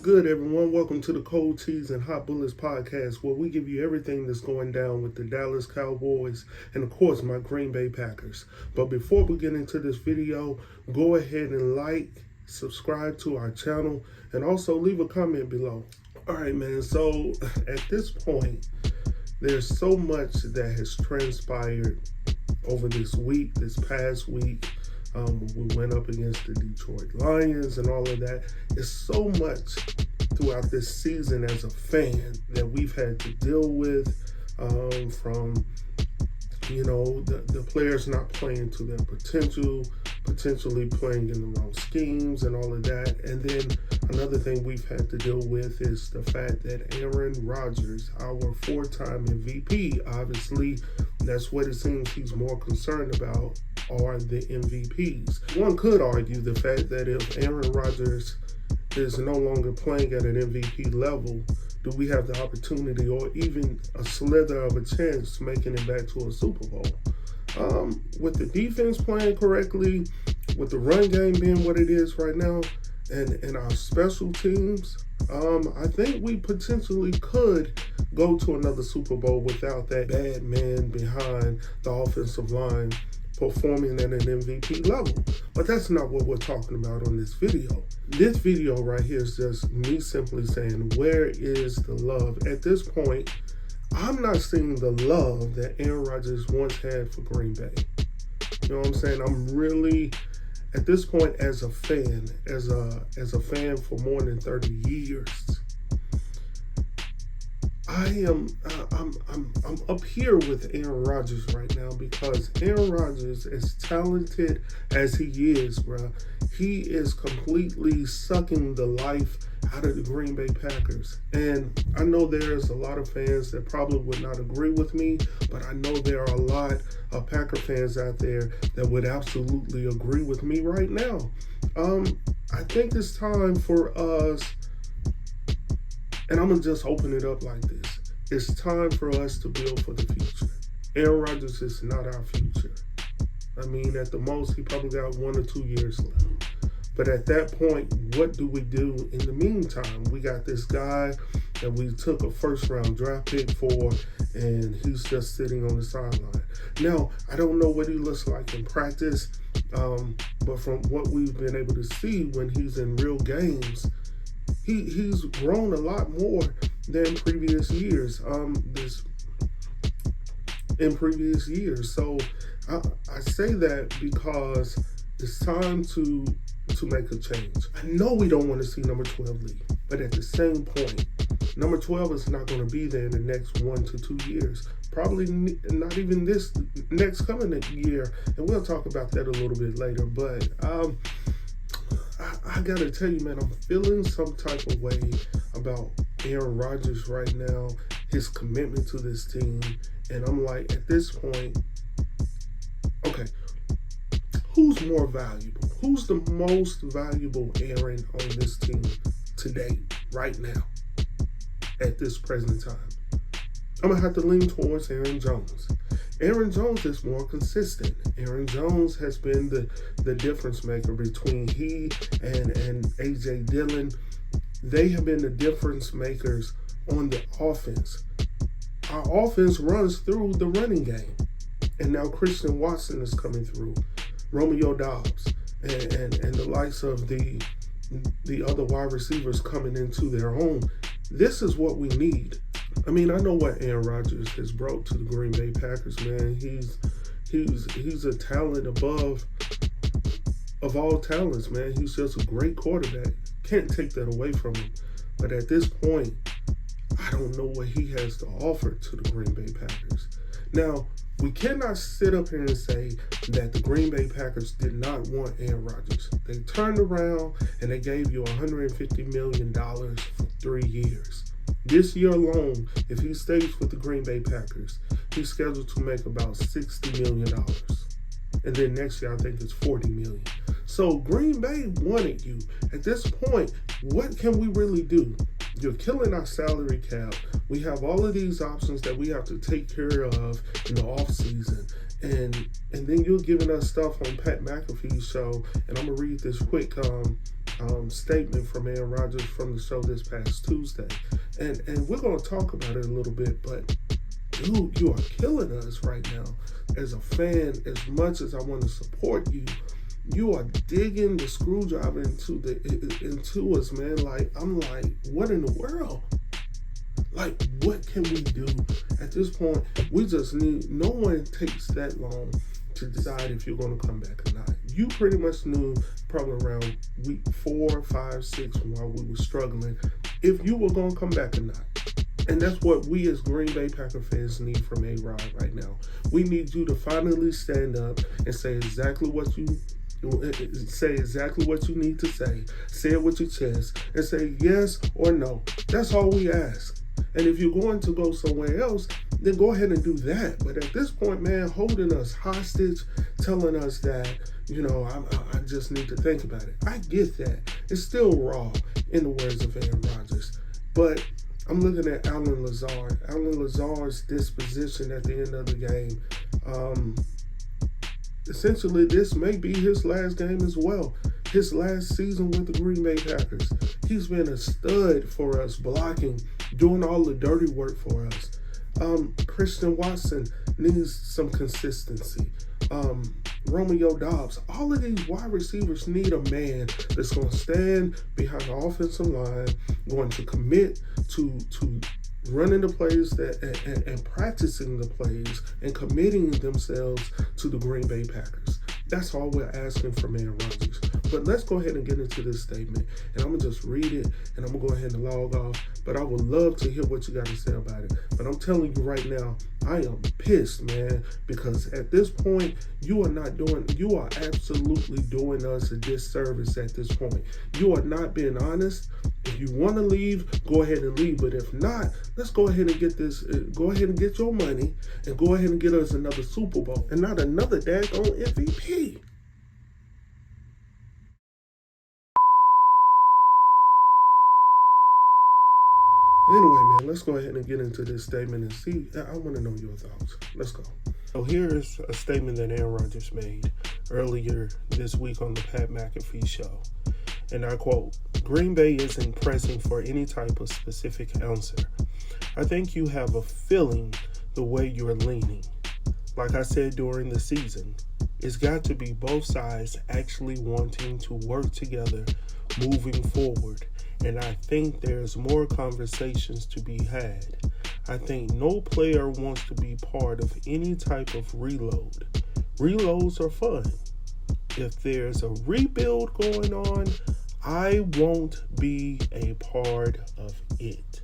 good, everyone? Welcome to the Cold Cheese and Hot Bullets podcast, where we give you everything that's going down with the Dallas Cowboys and, of course, my Green Bay Packers. But before we get into this video, go ahead and like, subscribe to our channel, and also leave a comment below. All right, man. So at this point, there's so much that has transpired over this past week. We went up against the Detroit Lions and all of that. It's so much throughout this season as a fan that we've had to deal with, from the players not playing to their potential, potentially playing in the wrong schemes and all of that. And then another thing we've had to deal with is the fact that Aaron Rodgers, our four-time MVP, obviously that's what it seems he's more concerned about, are the MVPs. One could argue the fact that if Aaron Rodgers is no longer playing at an MVP level, do we have the opportunity or even a slither of a chance making it back to a Super Bowl? With the defense playing correctly, with the run game being what it is right now, and our special teams, I think we potentially could go to another Super Bowl without that bad man behind the offensive line performing at an MVP level. But that's not what we're talking about on this video. This video right here is just me simply saying, where is the love? At this point, I'm not seeing the love that Aaron Rodgers once had for Green Bay. You know what I'm saying? I'm really, at this point, as a fan, as a fan for more than 30 years, I'm up here with Aaron Rodgers right now, because Aaron Rodgers, as talented as he is, bro, he is completely sucking the life out of the Green Bay Packers. And I know there's a lot of fans that probably would not agree with me, but I know there are a lot of Packer fans out there that would absolutely agree with me right now. I think it's time for us, and I'm going to just open it up like this. It's time for us to build for the future. Aaron Rodgers is not our future. I mean, at the most, he probably got 1 or 2 years left. But at that point, what do we do in the meantime? We got this guy that we took a first-round draft pick for, and he's just sitting on the sideline. Now, I don't know what he looks like in practice, but from what we've been able to see when he's in real games, he's grown a lot more than previous years. So I say that because it's time to make a change. I know we don't want to see number 12 leave, but at the same point, number 12 is not going to be there in the next 1 to 2 years. Probably not even this next coming year, and we'll talk about that a little bit later. But I gotta tell you, man, I'm feeling some type of way about Aaron Rodgers right now, his commitment to this team, and I'm like, at this point, okay, who's more valuable? Who's the most valuable Aaron on this team today, right now, at this present time? I'm going to have to lean towards Aaron Jones. Aaron Jones is more consistent. Aaron Jones has been the difference maker between he and A.J. Dillon. They have been the difference makers on the offense. Our offense runs through the running game. And now Christian Watson is coming through. Romeo Doubs and the likes of the other wide receivers coming into their own. This is what we need. I mean, I know what Aaron Rodgers has brought to the Green Bay Packers, man. He's a talent of all talents, man. He's just a great quarterback. Can't take that away from him. But at this point, I don't know what he has to offer to the Green Bay Packers. Now, we cannot sit up here and say that the Green Bay Packers did not want Aaron Rodgers. They turned around and they gave you $150 million for 3 years. This year alone, if he stays with the Green Bay Packers, he's scheduled to make about $60 million. And then next year, I think it's $40 million. So Green Bay wanted you. At this point, what can we really do? You're killing our salary cap. We have all of these options that we have to take care of in the offseason. And then you're giving us stuff on Pat McAfee's show. And I'm going to read this quick statement from Aaron Rodgers from the show this past Tuesday. And we're going to talk about it a little bit, but dude, you are killing us right now. As a fan, as much as I want to support you, you are digging the screwdriver into us, man. Like, I'm like, what in the world? Like, what can we do at this point? We just need, no one takes that long to decide if you're going to come back or not. You pretty much knew probably around week 4, 5, 6 while we were struggling if you were going to come back or not. And that's what we as Green Bay Packer fans need from A-Rod right now. We need you to finally stand up and say exactly what you need to say. Say it with your chest and say yes or no. That's all we ask. And if you're going to go somewhere else, then go ahead and do that. But at this point, man, holding us hostage, telling us that, I just need to think about it. I get that. It's still raw, in the words of Aaron Rodgers. But I'm looking at Allen Lazard. Allen Lazard's disposition at the end of the game. Essentially, this may be his last game as well. His last season with the Green Bay Packers. He's been a stud for us, blocking, doing all the dirty work for us. Christian Watson needs some consistency. Romeo Dobbs, all of these wide receivers need a man that's going to stand behind the offensive line, going to commit to running the plays and practicing the plays and committing themselves to the Green Bay Packers. That's all we're asking from Aaron Rodgers. But let's go ahead and get into this statement. And I'm going to just read it and I'm going to go ahead and log off. But I would love to hear what you got to say about it. But I'm telling you right now, I am pissed, man, because at this point, you are absolutely doing us a disservice at this point. You are not being honest. If you want to leave, go ahead and leave. But if not, let's go ahead and get this, go ahead and get your money and go ahead and get us another Super Bowl and not another daggone MVP. Anyway, man, let's go ahead and get into this statement and see. I want to know your thoughts. Let's go. So here's a statement that Aaron Rodgers made earlier this week on the Pat McAfee show. And I quote, "Green Bay isn't pressing for any type of specific answer. I think you have a feeling the way you're leaning. Like I said during the season, it's got to be both sides actually wanting to work together moving forward. And I think there's more conversations to be had. I think no player wants to be part of any type of reload. Reloads are fun. If there's a rebuild going on, I won't be a part of it."